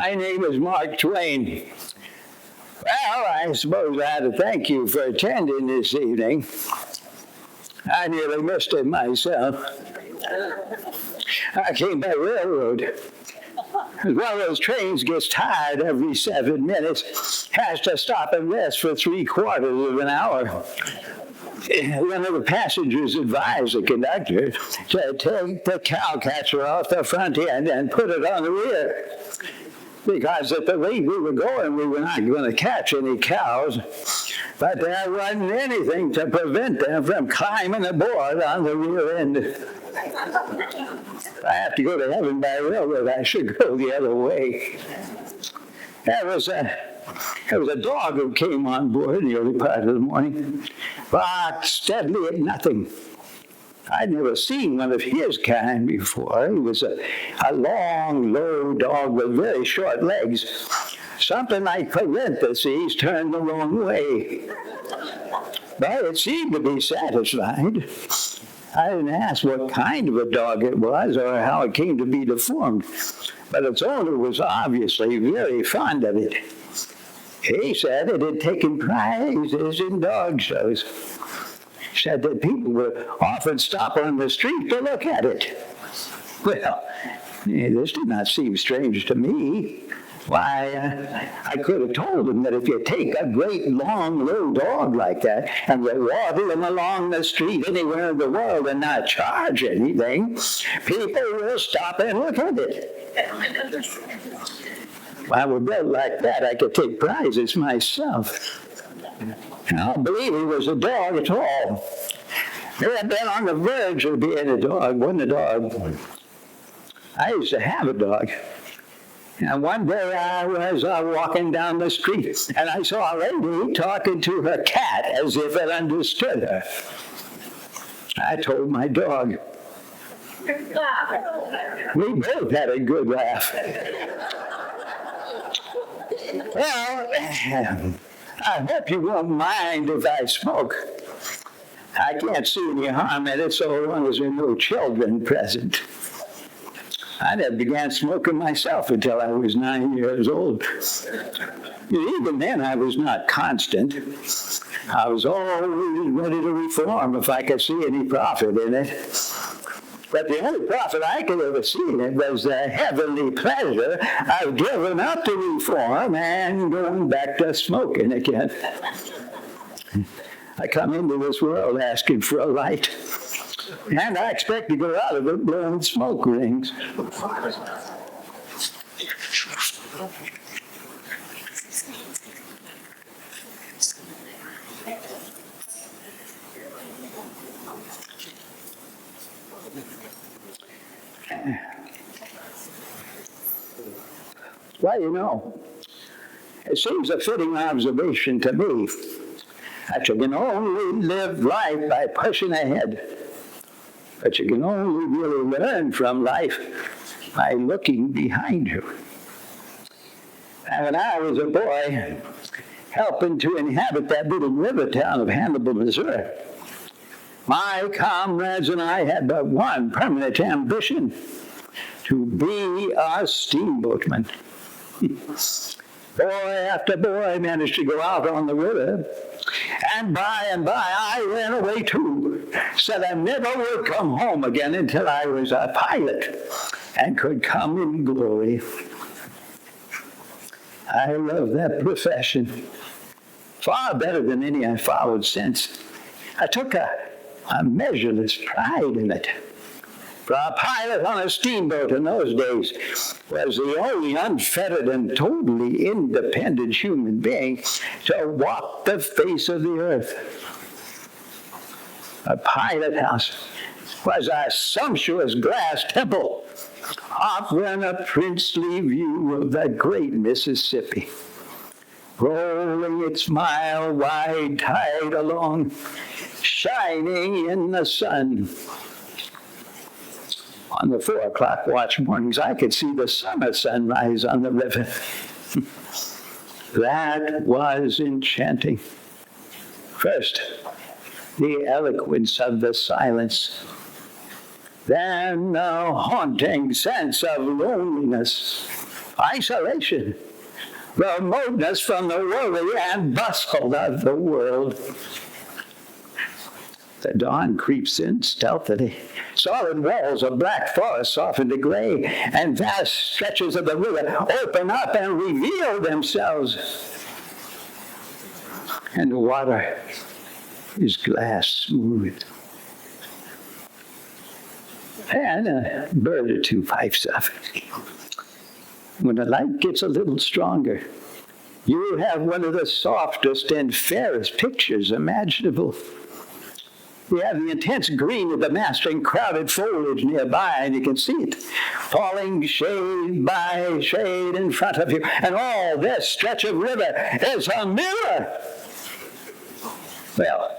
My name is Mark Twain. Well, I suppose I had to thank you for attending this evening. I nearly missed it myself. I came by railroad. One of those trains gets tired every 7 minutes, has to stop and rest for 3/4 of an hour. One of the passengers advised the conductor to take the cowcatcher off the front end and put it on the rear. Because at the rate we were going, we were not going to catch any cows. But there wasn't anything to prevent them from climbing aboard on the rear end. If I have to go to heaven by railroad, I should go the other way. There was a dog who came on board in the early part of the morning, barked steadily at nothing. I'd never seen one of his kind before. He was a long, low dog with very short legs. Something like parentheses turned the wrong way. But it seemed to be satisfied. I didn't ask what kind of a dog it was or how it came to be deformed, but its owner was obviously very fond of it. He said it had taken prizes in dog shows. Said that people would often stop on the street to look at it. Well, this did not seem strange to me. Why, I could have told him that if you take a great, long, low dog like that and you waddle him along the street anywhere in the world and not charge anything, people will stop and look at it. If I were built like that, I could take prizes myself. I don't believe he was a dog at all. He had been on the verge of being a dog, wasn't a dog. I used to have a dog. And one day I was walking down the street, and I saw a lady talking to her cat as if it understood her. I told my dog. We both had a good laugh. Well, I hope you won't mind if I smoke. I can't see any harm in it so long as there are no children present. I never began smoking myself until I was 9 years old. Even then, I was not constant. I was always ready to reform if I could see any profit in it. But the only profit I could ever see in it was the heavenly pleasure of giving up the reform and going back to smoking again. I come into this world asking for a light, and I expect to go out of it blowing smoke rings. Well, it seems a fitting observation to me that you can only live life by pushing ahead, but you can only really learn from life by looking behind you. And when I was a boy, helping to inhabit that little river town of Hannibal, Missouri, my comrades and I had but one permanent ambition: to be a steamboatman. Boy after boy managed to go out on the river, and by I ran away too. Said I never would come home again until I was a pilot and could come in glory. I love that profession far better than any I followed since. I took a measureless pride in it. For a pilot on a steamboat in those days was the only unfettered and totally independent human being to walk the face of the earth. A pilot house was a sumptuous glass temple offering a princely view of the great Mississippi, rolling its mile-wide tide along, shining in the sun. On the 4 o'clock watch mornings, I could see the summer sunrise on the river. That was enchanting. First, the eloquence of the silence. Then the haunting sense of loneliness. isolation, remoteness from the worry and bustle of the world. The dawn creeps in stealthily. Solid walls of black forest soften to gray, and vast stretches of the river open up and reveal themselves. And the water is glass smooth. And a bird or two pipes up. When the light gets a little stronger, you have one of the softest and fairest pictures imaginable. You have the intense green of the mastering crowded foliage nearby, and you can see it falling shade by shade in front of you. And all this stretch of river is a mirror. Well,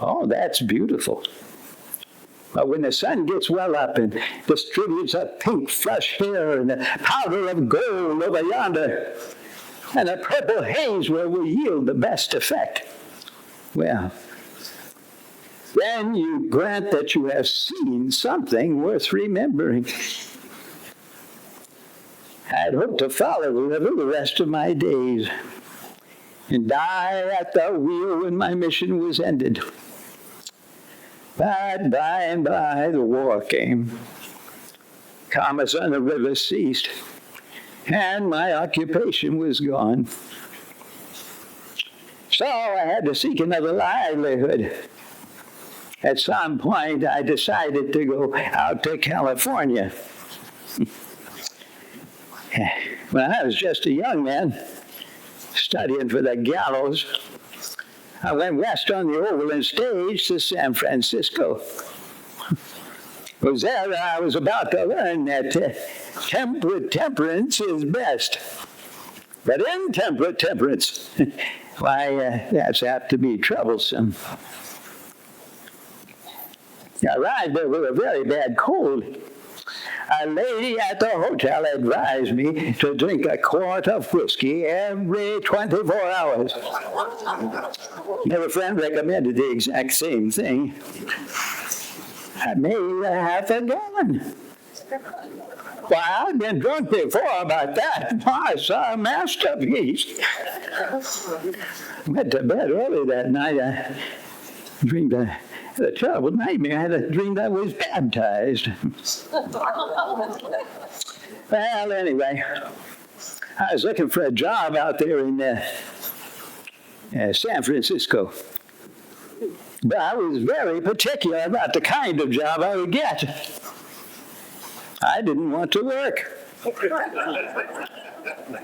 oh, that's beautiful. But when the sun gets well up and distributes a pink flush here and a powder of gold over yonder, and a purple haze where will yield the best effect, well, then you grant that you have seen something worth remembering. I'd hoped to follow the river the rest of my days and die at the wheel when my mission was ended. But by and by the war came. Commerce on the river ceased, and my occupation was gone. So I had to seek another livelihood. At some point, I decided to go out to California. When I was just a young man, studying for the gallows, I went west on the Overland stage to San Francisco. It was there that I was about to learn that temperance is best. But intemperate temperance, why, that's apt to be troublesome. I arrived there with a very bad cold. A lady at the hotel advised me to drink a quart of whiskey every 24 hours. Another friend recommended the exact same thing. I made a half a gallon. Why, I'd been drunk before about that. I saw a masterpiece. Went to bed early that night. I dreamed I had a terrible nightmare. I had a dream I was baptized. Well, anyway, I was looking for a job out there in San Francisco. But I was very particular about the kind of job I would get. I didn't want to work.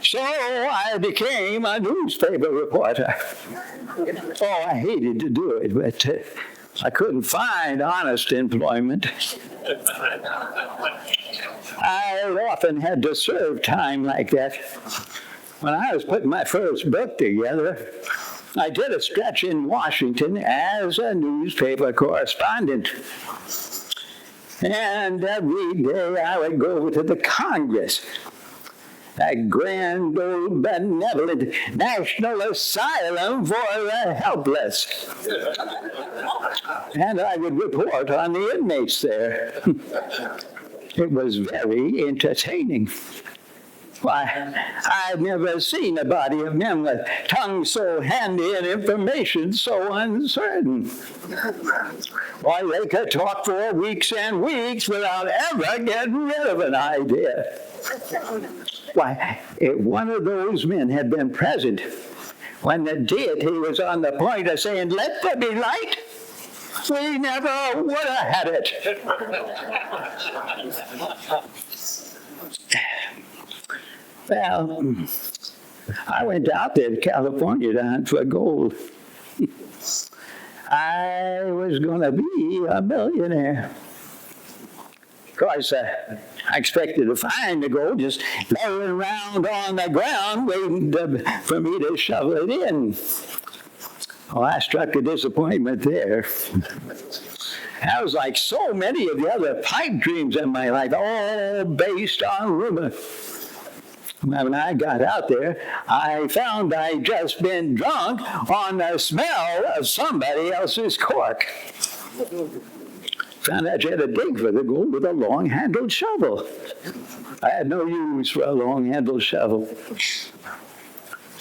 So I became a newspaper reporter. Oh, I hated to do it, but I couldn't find honest employment. I often had to serve time like that. When I was putting my first book together, I did a stretch in Washington as a newspaper correspondent. And every day I would go to the Congress, that grand old benevolent national asylum for the helpless. And I would report on the inmates there. It was very entertaining. Why, I've never seen a body of men with tongues so handy and information so uncertain. Why, they could talk for weeks and weeks without ever getting rid of an idea. Why, if one of those men had been present when the deity was on the point of saying, "Let there be light," we never would have had it. Well, I went out there to California to hunt for gold. I was going to be a millionaire. Of course, I expected to find the gold just laying around on the ground waiting for me to shovel it in. Oh, I struck a disappointment there. That was like so many of the other pipe dreams in my life, all based on rumor. When I got out there, I found I'd just been drunk on the smell of somebody else's cork. Found out you had to dig for the gold with a long-handled shovel. I had no use for a long-handled shovel.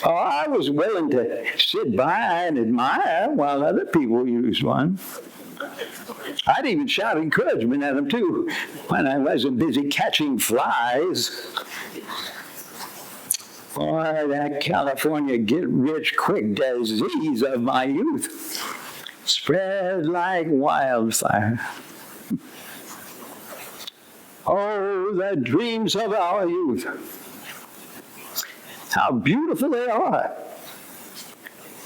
Oh, I was willing to sit by and admire while other people used one. I'd even shout encouragement at them, too, when I wasn't busy catching flies. Boy, that California get-rich-quick disease of my youth spread like wildfire. Oh, the dreams of our youth. How beautiful they are,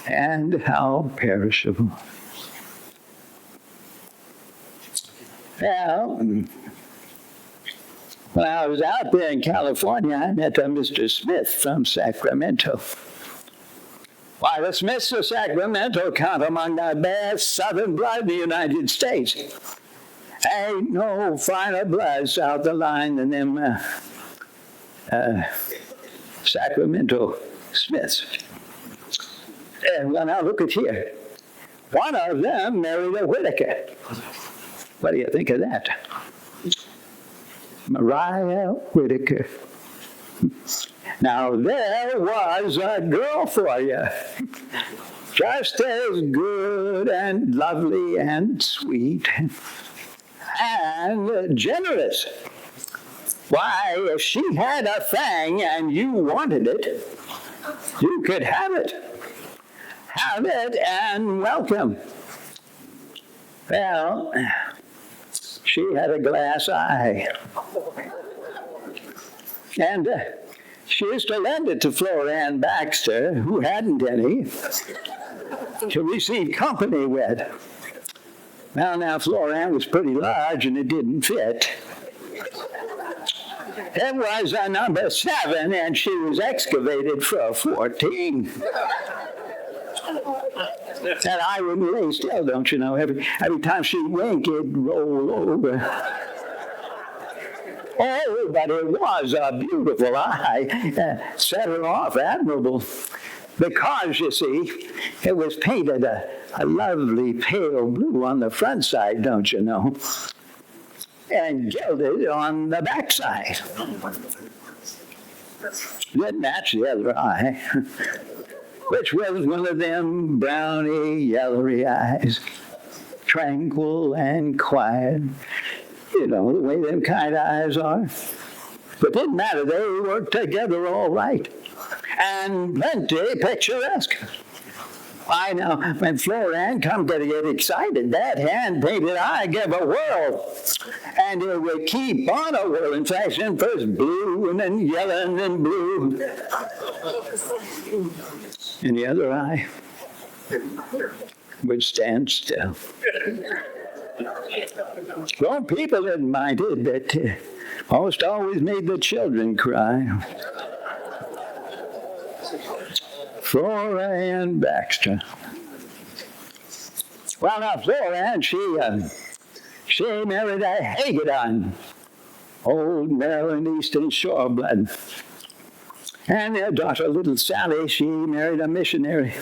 and how perishable. Well, when I was out there in California, I met a Mr. Smith from Sacramento. Why, the Smiths of Sacramento count among the best Southern blood in the United States. Ain't no finer blood south the line than them Sacramento Smiths. Well, now look at here. One of them married a Whitaker. What do you think of that? Mariah Whitaker. Now, there was a girl for you. Just as good and lovely and sweet and generous. Why, if she had a fang and you wanted it, you could have it. Have it and welcome. Well, she had a glass eye. And she used to lend it to Flora Ann Baxter, who hadn't any, to receive company with. Well, now, Flora Ann was pretty large and it didn't fit. It was a number 7 and she was excavated for a 14. And I wouldn't lay still, don't you know? Every time she'd wink, it'd roll over. Oh, but it was a beautiful eye. Set her off admirable. Because, you see, it was painted a lovely pale blue on the front side, don't you know? And gilded on the back side. Didn't match the other eye, which was one of them browny, yellowy eyes, tranquil and quiet. You know, the way them kind of eyes are. But it didn't matter, they worked together all right. And plenty picturesque. Why, now, when Flora Ann come to get excited, that hand-painted eye gave a whirl. And it would keep on a whirling fashion, first blue and then yellow and then blue. And the other eye would stand still. Well, people didn't mind it, but most always made the children cry. Flora Ann Baxter. Well, now, Flora Ann, she married a Hagedon, old Maryland Eastern Shore blood. And their daughter, little Sally, she married a missionary.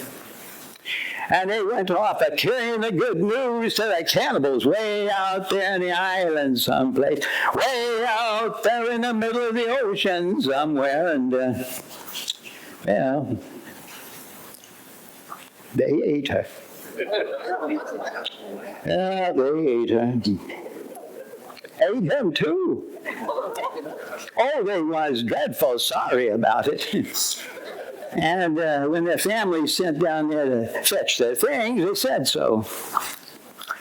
And they went off carrying the good news to the cannibals way out there in the island someplace, way out there in the middle of the ocean somewhere. And, well, they ate her. Yeah, they ate her. Ate him too. Oh, they was dreadful sorry about it. And when their family sent down there to fetch their things, they said so.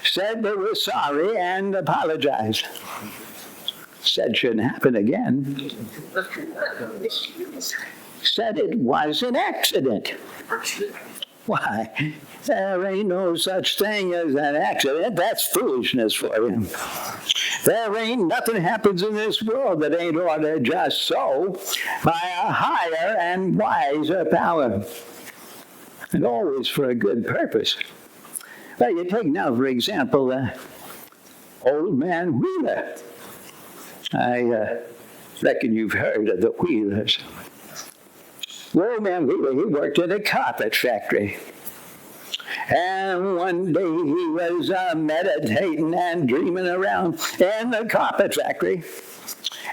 Said they were sorry and apologized. Said shouldn't happen again. Said it was an accident. Why, there ain't no such thing as an accident. That's foolishness for you. There ain't nothing happens in this world that ain't ordered just so by a higher and wiser power. And always for a good purpose. Well, you take now, for example, Old Man Wheeler. I reckon you've heard of the Wheelers. Old Man Wheeler, he worked at a carpet factory. And one day he was meditating and dreaming around in the carpet factory.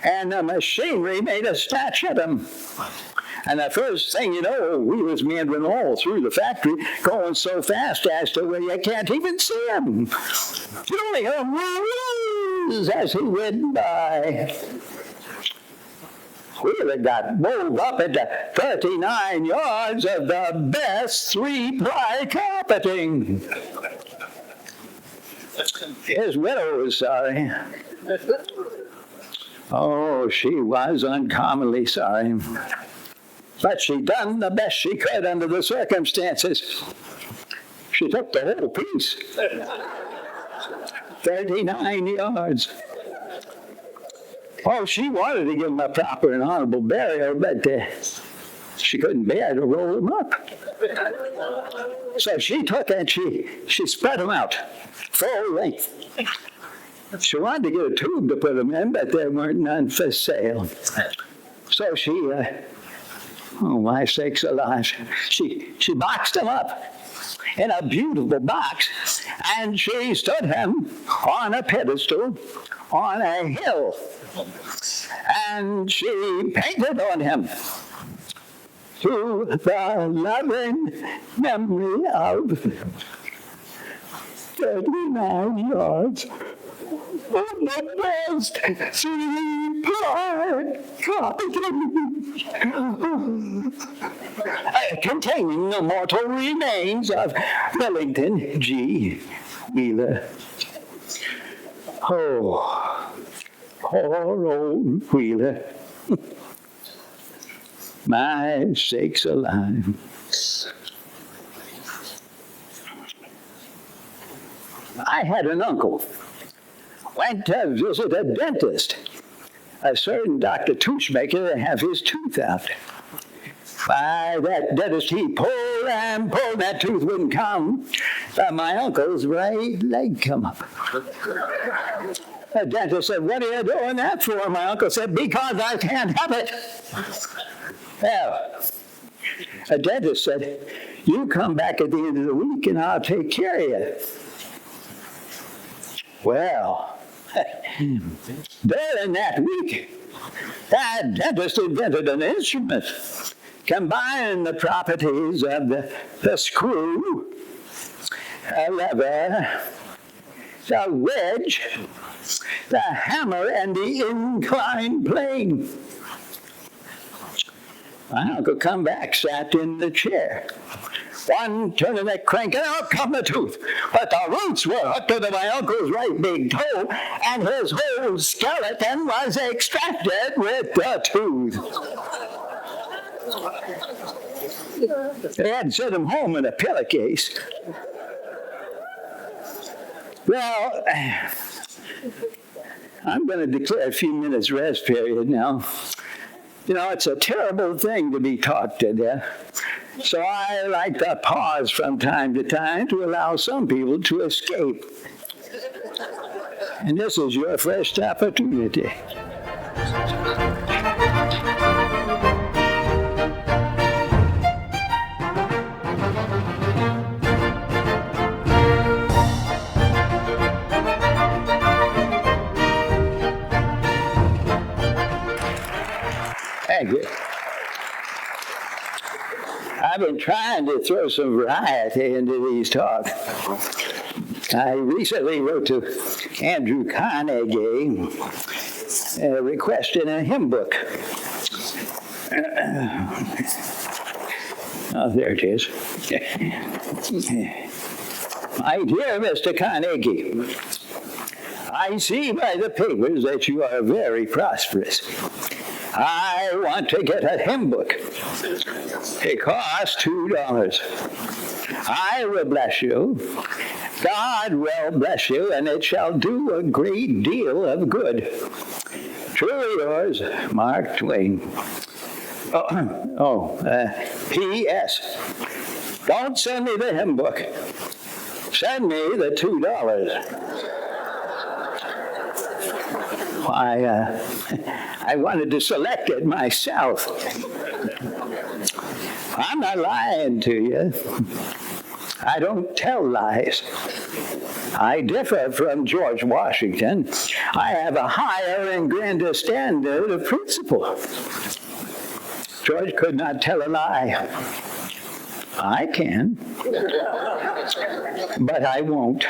And the machinery made a snatch at him. And the first thing you know, he was meandering all through the factory, going so fast as to where you can't even see him. You only hear him whiz as he went by. Wheeler got rolled up into 39 yards of the best 3-ply carpeting. His widow was sorry. Oh, she was uncommonly sorry. But she done the best she could under the circumstances. She took the whole piece. 39 yards. Oh, she wanted to give him a proper and honorable burial, but she couldn't bear to roll him up. So she took and she spread him out full length. She wanted to get a tube to put him in, but there weren't none for sale. So she, oh my sakes alive, she boxed him up in a beautiful box, and she stood him on a pedestal on a hill, and she painted on him to the loving memory of 39 yards of the best 3-ply carpeting containing the mortal remains of Pelican G. Wheeler. Oh, poor old Wheeler. My sakes alive. I had an uncle. Went to visit a dentist, a certain Dr. Toothmaker, to have his tooth out. By that dentist, he pulled and pulled, that tooth wouldn't come. But my uncle's right leg come up. The dentist said, "What are you doing that for?" My uncle said, "Because I can't have it." Well, the dentist said, "You come back at the end of the week and I'll take care of you." Well, during that week, that dentist invented an instrument combining the properties of the screw, a lever, the wedge, the hammer, and the inclined plane. My uncle come back, sat in the chair. One turn of the crank, and out come the tooth. But the roots were hooked into my uncle's right big toe, and his whole skeleton was extracted with the tooth. They had to send him home in a pillowcase. Well, I'm going to declare a few minutes rest period now. You know, it's a terrible thing to be taught to death. So I like to pause from time to time to allow some people to escape. And this is your first opportunity. Thank you. I've been trying to throw some variety into these talks. I recently wrote to Andrew Carnegie requesting a hymn book. Oh, there it is. My dear Mr. Carnegie, I see by the papers that you are very prosperous. I want to get a hymn book. It costs $2. I will bless you. God will bless you, and it shall do a great deal of good. Truly yours, Mark Twain. P.S. Don't send me the hymn book. Send me the $2. I wanted to select it myself. I'm not lying to you. I don't tell lies. I differ from George Washington. I have a higher and grander standard of principle. George could not tell a lie. I can, but I won't.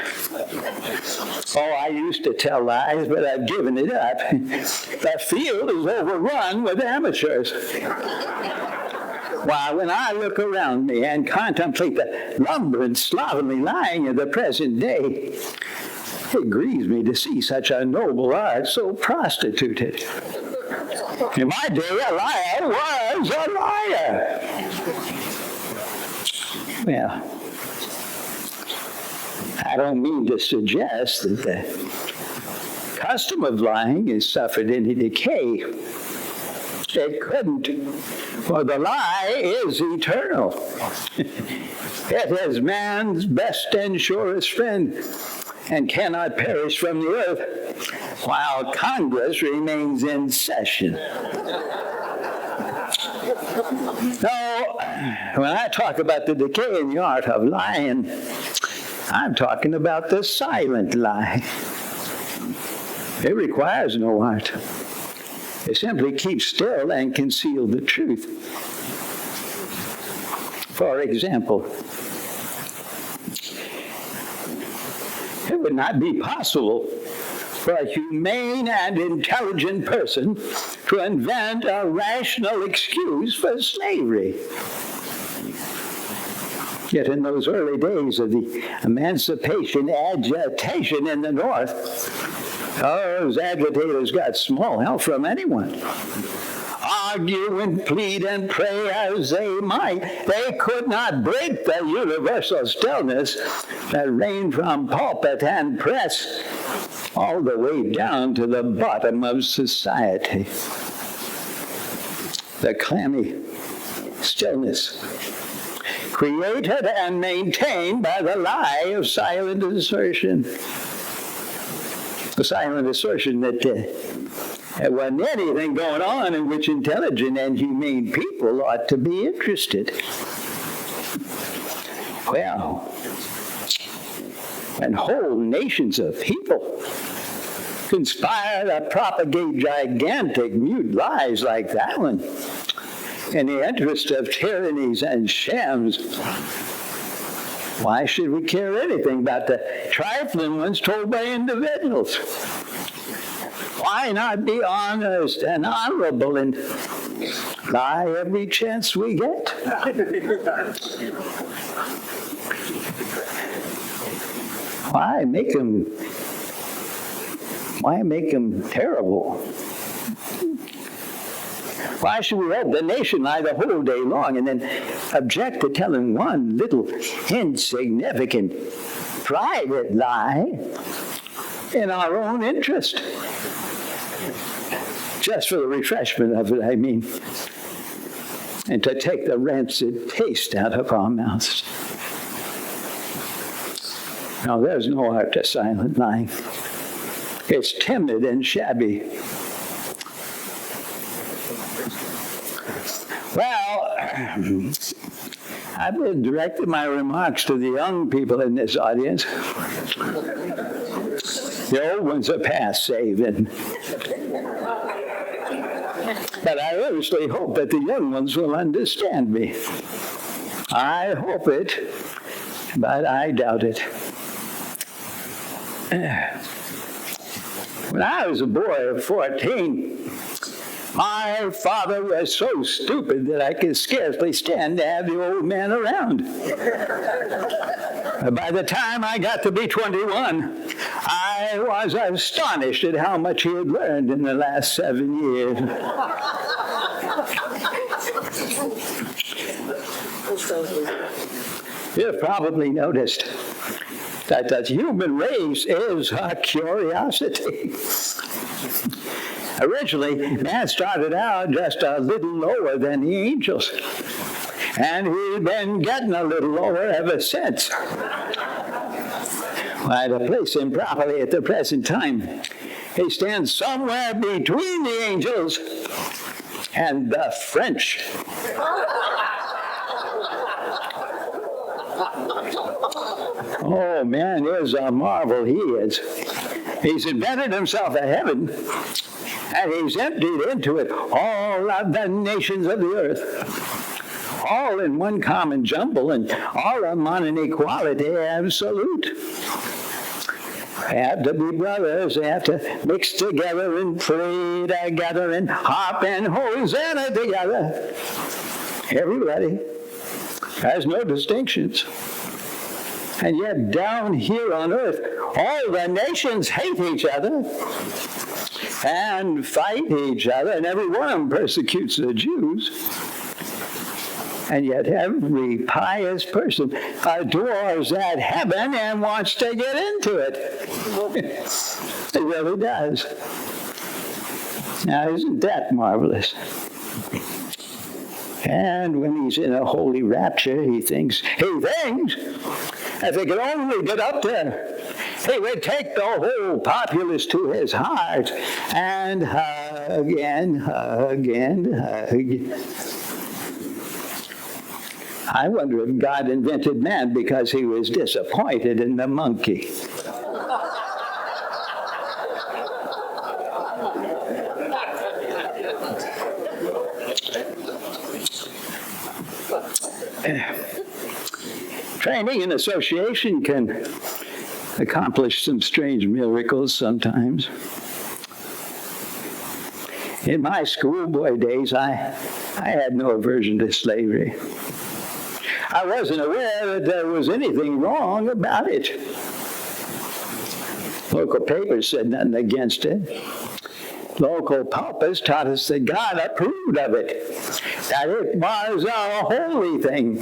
Oh, I used to tell lies, but I've given it up. The field is overrun with amateurs. Why, when I look around me and contemplate the lumber and slovenly lying of the present day, it grieves me to see such a noble art so prostituted. In my day, a liar was a liar. Well, I don't mean to suggest that the custom of lying has suffered any decay. It couldn't, for the lie is eternal. It is man's best and surest friend, and cannot perish from the earth while Congress remains in session. No, when I talk about the decay in the art of lying, I'm talking about the silent lie. It requires no art. It simply keeps still and conceal the truth. For example, it would not be possible for a humane and intelligent person to invent a rational excuse for slavery. Yet in those early days of the emancipation agitation in the North, those agitators got small help from anyone. Argue and plead and pray as they might, they could not break the universal stillness that reigned from pulpit and press all the way down to the bottom of society. The clammy stillness created and maintained by the lie of silent assertion. The silent assertion that there wasn't anything going on in which intelligent and humane people ought to be interested. Well, when whole nations of people conspire to propagate gigantic mute lies like that one in the interest of tyrannies and shams, why should we care anything about the trifling ones told by individuals? Why not be honest and honorable and lie every chance we get? Why make them terrible? Why should we help the nation lie the whole day long and then object to telling one little insignificant private lie in our own interest? Just for the refreshment of it, I mean, and to take the rancid taste out of our mouths. No, there's no art to silent lying. It's timid and shabby. Well, I've been directing my remarks to the young people in this audience. The old ones are past saving. But I earnestly hope that the young ones will understand me. I hope it, but I doubt it. When I was a boy of 14, my father was so stupid that I could scarcely stand to have the old man around. By the time I got to be 21, I was astonished at how much he had learned in the last 7 years. You've probably noticed that the human race is a curiosity. Originally, man started out just a little lower than the angels, and he's been getting a little lower ever since. Why, to place him properly at the present time, he stands somewhere between the angels and the French. Oh, man is a marvel, he is. He's invented himself a heaven, and he's emptied into it all of the nations of the earth, all in one common jumble, and all of them on an equality absolute. They have to be brothers. They have to mix together and pray together and harp and Hosanna together. Everybody has no distinctions. And yet down here on earth, all the nations hate each other and fight each other, and every one of them persecutes the Jews. And yet every pious person adores that heaven and wants to get into it. It really does. Now, isn't that marvelous? And when he's in a holy rapture, he thinks, if he could only get up there, he would take the whole populace to his heart and hug and hug and hug. I wonder if God invented man because he was disappointed in the monkey. Training and association can accomplish some strange miracles sometimes. In my schoolboy days, I had no aversion to slavery. I wasn't aware that there was anything wrong about it. Local papers said nothing against it. Local pulpits taught us that God approved of it, that it was a holy thing.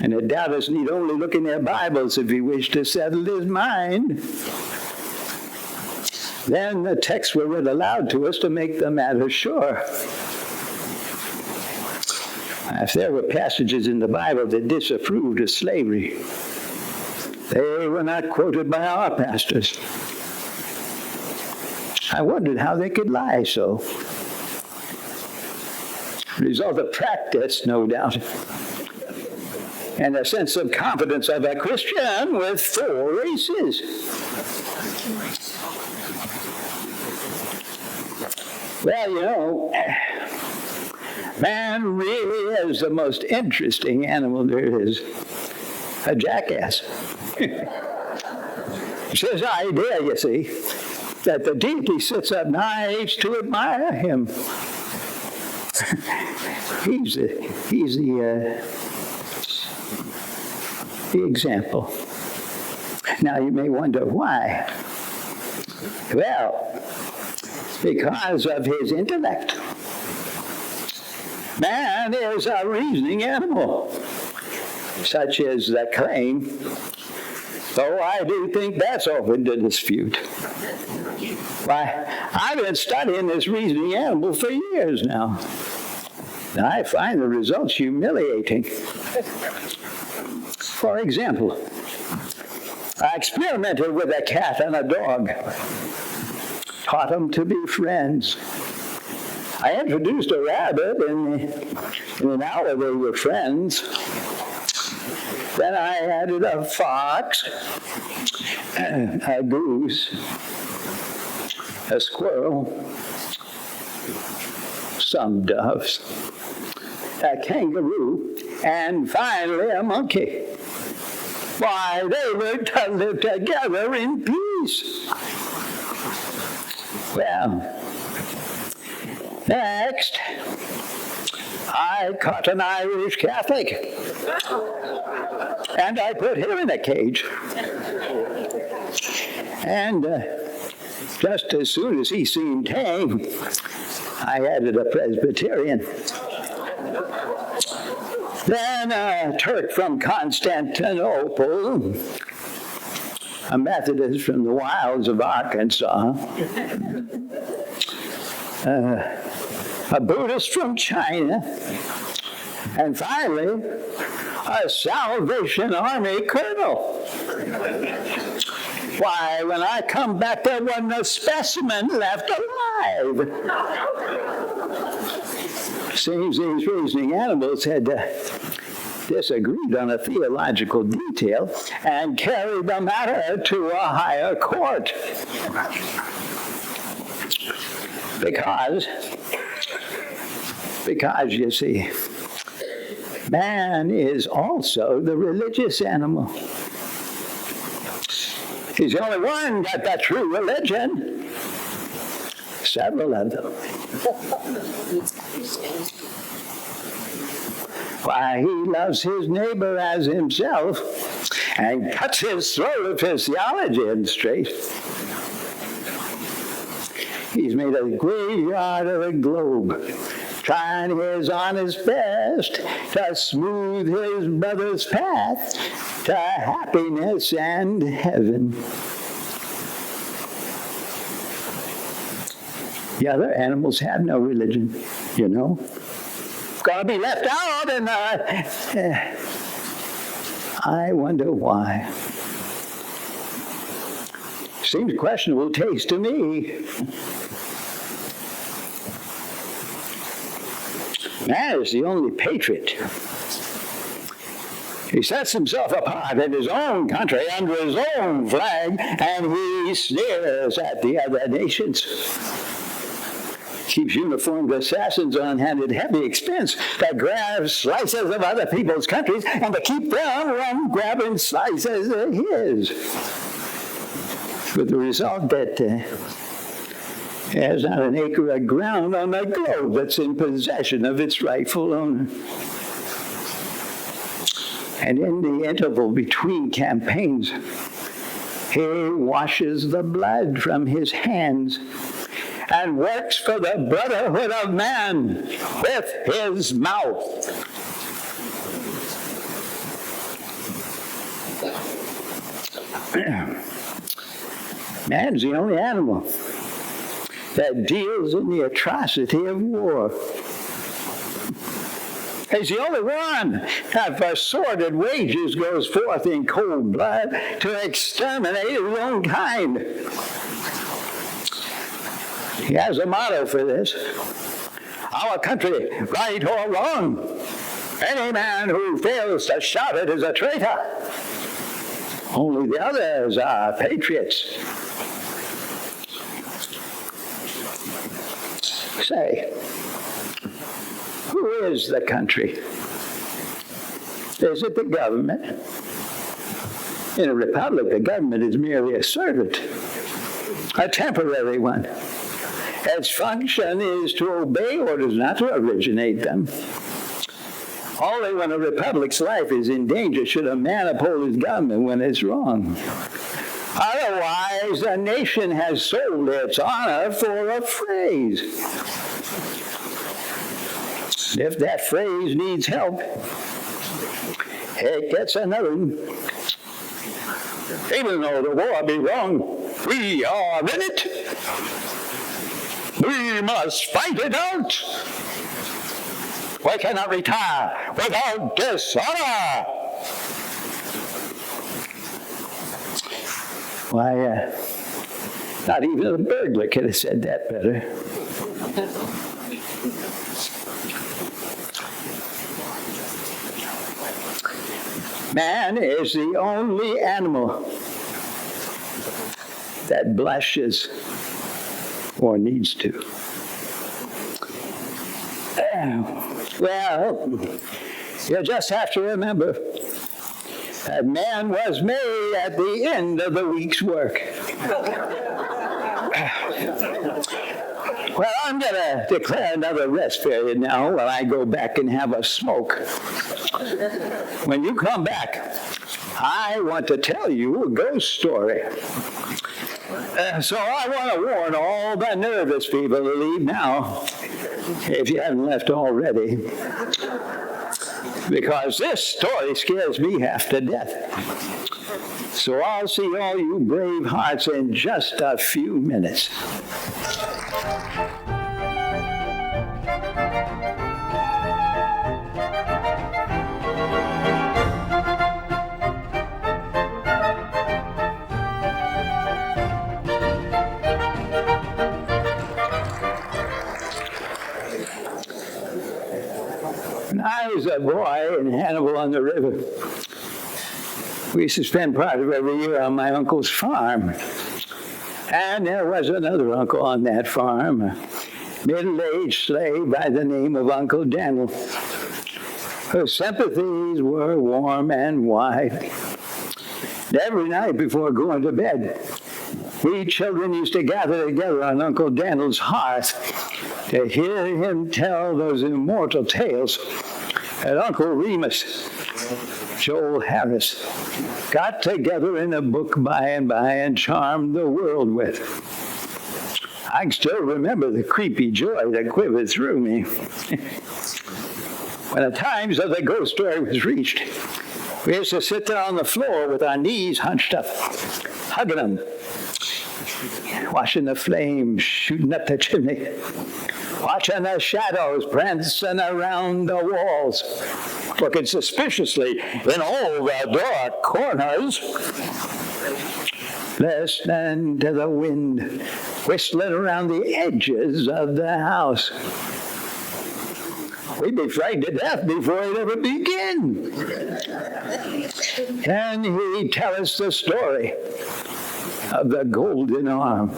And the doubters need only look in their Bibles if he wished to settle his mind. Then the texts were read aloud to us to make the matter sure. If there were passages in the Bible that disapproved of slavery, they were not quoted by our pastors. I wondered how they could lie so. Result of practice, no doubt, and a sense of confidence of a Christian with 4 races. Well, man really is the most interesting animal there is. A jackass. It's his idea, you see, that the deity sits up nice to admire him. He's the example. Now you may wonder why. Well, because of his intellect. Man is a reasoning animal. Such is the claim, though I do think that's open to dispute. Why, I've been studying this reasoning animal for years now. And I find the results humiliating. For example, I experimented with a cat and a dog. Taught them to be friends. I introduced a rabbit, and in an hour they were friends. Then I added a fox, a goose, a squirrel, some doves, a kangaroo, and finally a monkey. Why, they were to live together in peace. Well, next, I caught an Irish Catholic, and I put him in a cage. And just as soon as he seemed tame, I added a Presbyterian. Then a Turk from Constantinople, a Methodist from the wilds of Arkansas, a Buddhist from China, and finally, a Salvation Army colonel. Why, when I come back, there wasn't a specimen left alive. Seems these reasoning animals had disagreed on a theological detail and carried the matter to a higher court. Because you see, man is also the religious animal. He's the only one got that true religion. Several of them. Why, he loves his neighbor as himself and cuts his throat if his theology isn't straight. He's made a graveyard of the globe, trying his honest best to smooth his brother's path to happiness and heaven. The other animals have no religion, you know. It's going to be left out, and I wonder why. Seems questionable taste to me. Man is the only patriot. He sets himself apart in his own country under his own flag, and he sneers at the other nations. Keeps uniformed assassins on hand at heavy expense to grab slices of other people's countries and to keep them from grabbing slices of his. With the result that there's not an acre of ground on the globe that's in possession of its rightful owner. And in the interval between campaigns, he washes the blood from his hands and works for the brotherhood of man with his mouth. Man's the only animal that deals in the atrocity of war. He's the only one that for sordid wages goes forth in cold blood to exterminate his own kind. He has a motto for this. Our country, right or wrong. Any man who fails to shout it is a traitor. Only the others are patriots. Say, who is the country? Is it the government? In a republic, the government is merely a servant, a temporary one. Its function is to obey orders, not to originate them. Only when a republic's life is in danger should a man uphold his government when it's wrong. Otherwise, the nation has sold its honor for a phrase. If that phrase needs help, it gets another one. Even though the war be wrong, we are in it. We must fight it out. We cannot retire without dishonor. Why, not even a burglar could have said that better. Man is the only animal that blushes or needs to. Well, you just have to remember that man was made at the end of the week's work. Well, I'm going to declare another rest period now while I go back and have a smoke. When you come back, I want to tell you a ghost story. So I want to warn all the nervous people to leave now, if you haven't left already, because this story scares me half to death. So I'll see all you brave hearts in just a few minutes. When I was a boy in Hannibal on the river. We used to spend part of every year on my uncle's farm. And there was another uncle on that farm, a middle-aged slave by the name of Uncle Daniel, whose sympathies were warm and wide. Every night before going to bed, we children used to gather together on Uncle Daniel's hearth to hear him tell those immortal tales that Uncle Remus, Joel Harris, got together in a book by and charmed the world with. I can still remember the creepy joy that quivered through me. When the times of the ghost story was reached, we used to sit there on the floor with our knees hunched up, hugging them, watching the flames shooting up the chimney, watching the shadows prancing around the walls, looking suspiciously in all the dark corners, listening to the wind whistling around the edges of the house. We'd be frightened to death before it'd ever begin. And he'd tell us the story of the golden arm.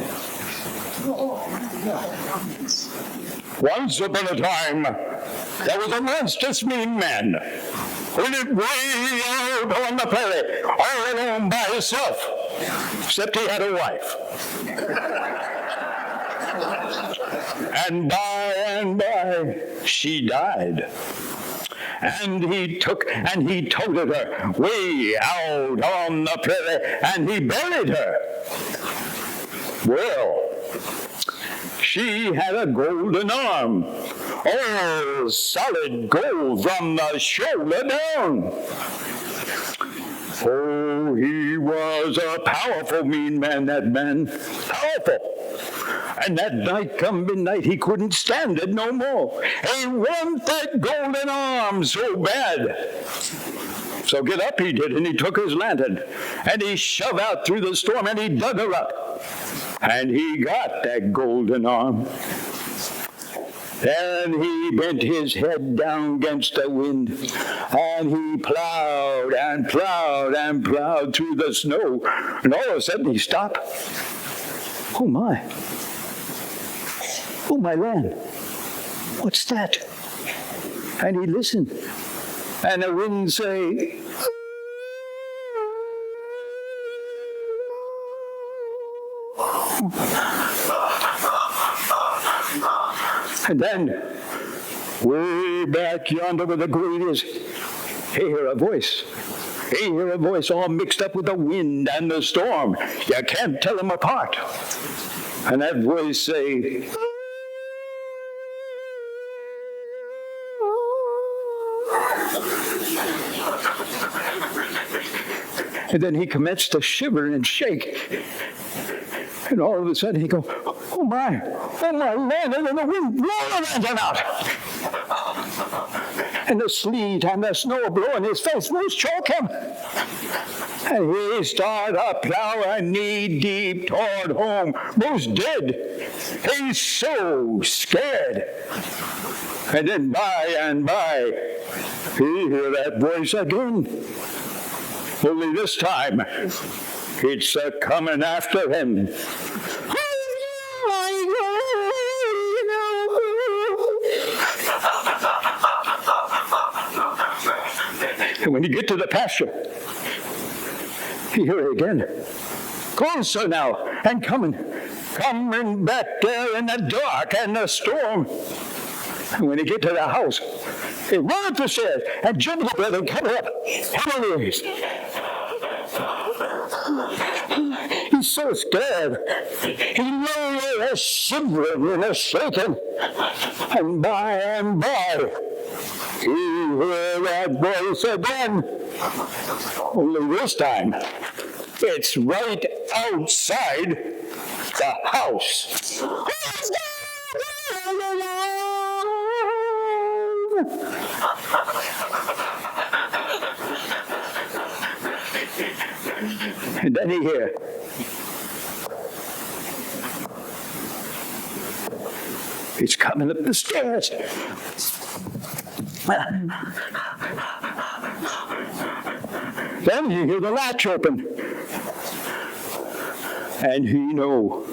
Once upon a time, there was a monstrous mean man who lived way out on the prairie, all alone by himself, except he had a wife. And by, she died. And he took and he toted her way out on the prairie, and he buried her. Well, she had a golden arm, all solid gold from the shoulder down. Oh, he was a powerful mean man, that man. Powerful. And that night come midnight, he couldn't stand it no more. He wanted that golden arm so bad. So get up he did, and he took his lantern, and he shoved out through the storm, and he dug her up. And he got that golden arm. Then he bent his head down against the wind, and he plowed and plowed and plowed through the snow. And all of a sudden he stopped. Oh my. Oh my land. What's that? And he listened. And the wind say, and then, way back yonder where the grate is, he hear a voice. He hear a voice all mixed up with the wind and the storm. You can't tell them apart. And that voice say, and then he commenced to shiver and shake. And all of a sudden he go, oh my land, and then the wind blew the lantern out. And the sleet and the snow blow in his face, most choke him. And he started plowing knee deep toward home, most dead. He's so scared. And then by, he hear that voice again. Only this time, it's coming after him. And when you get to the pasture, you hear it again. Closer now, and coming back there in the dark and the storm. And when you get to the house, he run up the stairs and jump up there and cover up. He's so scared. He lay there shivering and shaking. And by, he heard that voice again. Only this time, it's right outside the house. And then he hear, he's coming up the stairs. Then you hear the latch open. And he know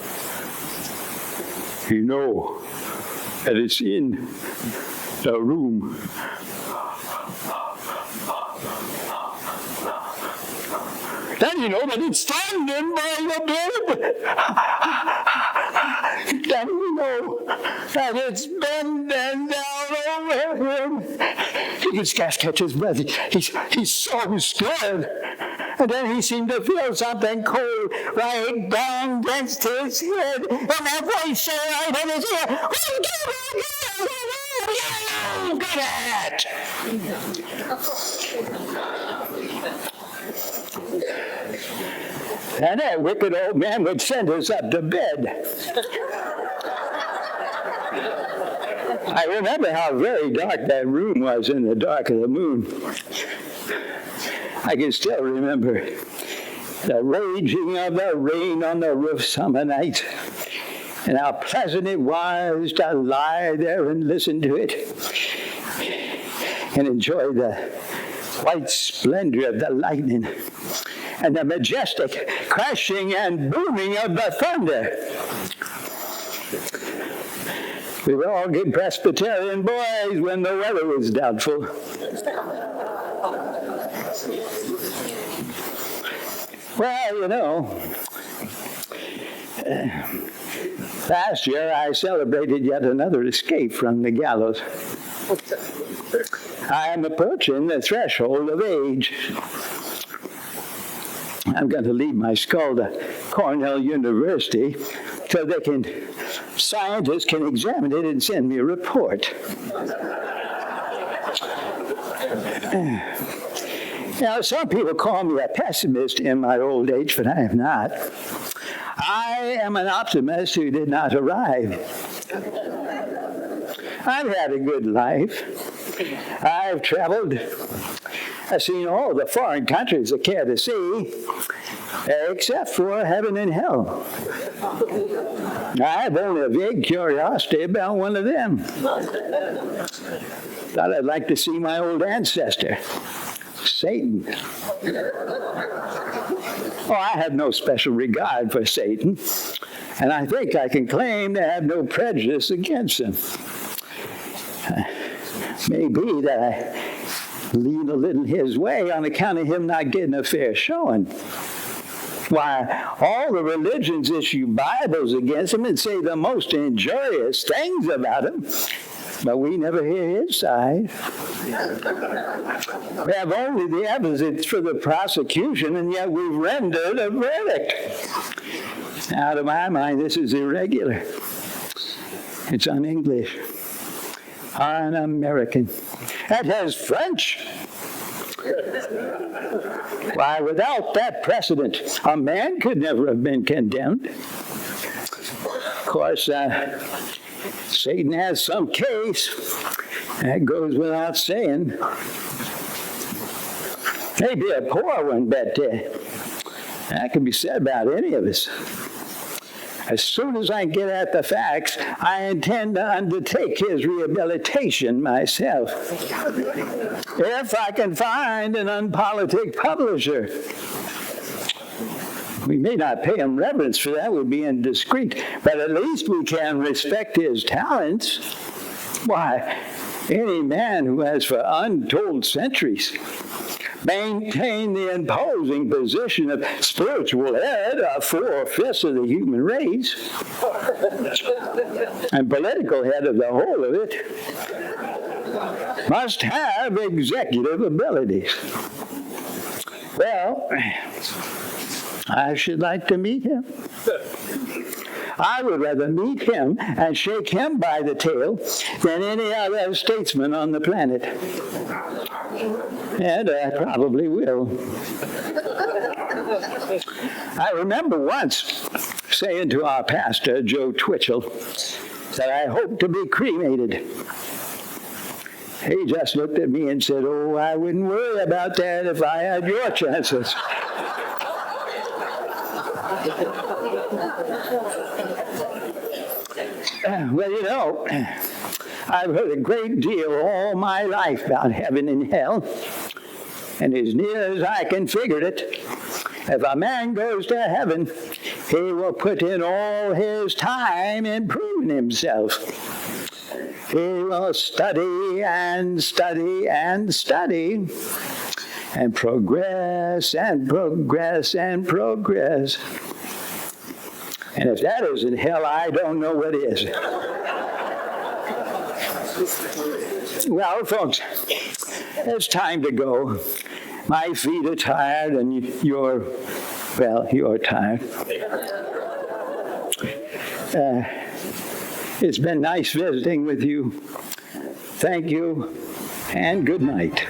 that it's in the room. Then you know that it's standing by the bed. Then you know that it's bending down over him. He can scarce catch his breath. He's so scared. And then he seemed to feel something cold right down against his head. And that voice said right in his ear, "Get it!" And that wicked old man would send us up to bed. I remember how very dark that room was in the dark of the moon. I can still remember the raging of the rain on the roof summer night, and how pleasant it was to lie there and listen to it and enjoy the white splendor of the lightning and the majestic crashing and booming of the thunder. We were all good Presbyterian boys when the weather was doubtful. Well, last year I celebrated yet another escape from the gallows. I am approaching the threshold of age. I'm going to leave my skull to Cornell University so scientists can examine it and send me a report. Now, some people call me a pessimist in my old age, but I am not. I am an optimist who did not arrive. I've had a good life. I've traveled. I've seen all the foreign countries I care to see, except for heaven and hell. I have only a vague curiosity about one of them. Thought I'd like to see my old ancestor, Satan. Oh, I have no special regard for Satan, and I think I can claim to have no prejudice against him. Maybe that I lean a little his way on account of him not getting a fair showing. Why, all the religions issue Bibles against him and say the most injurious things about him, but we never hear his side. We have only the evidence for the prosecution, and yet we've rendered a verdict. Now, to my mind, this is irregular. It's un-English, un-American. It has French. Why, without that precedent, a man could never have been condemned. Of course, Satan has some case. That goes without saying. Maybe a poor one, but that can be said about any of us. As soon as I get at the facts, I intend to undertake his rehabilitation myself. If I can find an unpolitic publisher. We may not pay him reverence for that, we'd be indiscreet, but at least we can respect his talents. Why, any man who has for untold centuries maintained the imposing position of spiritual head of 4/5 of the human race and political head of the whole of it must have executive abilities. Well, I should like to meet him. I would rather meet him and shake him by the tail than any other statesman on the planet. And I probably will. I remember once saying to our pastor, Joe Twitchell, that I hope to be cremated. He just looked at me and said, "Oh, I wouldn't worry about that if I had your chances." Well, I've heard a great deal all my life about heaven and hell. And as near as I can figure it, if a man goes to heaven, he will put in all his time in proving himself. He will study and study and study and progress and progress and progress. And if that isn't hell, I don't know what is. Well, folks, it's time to go. My feet are tired and you're tired. It's been nice visiting with you. Thank you and good night.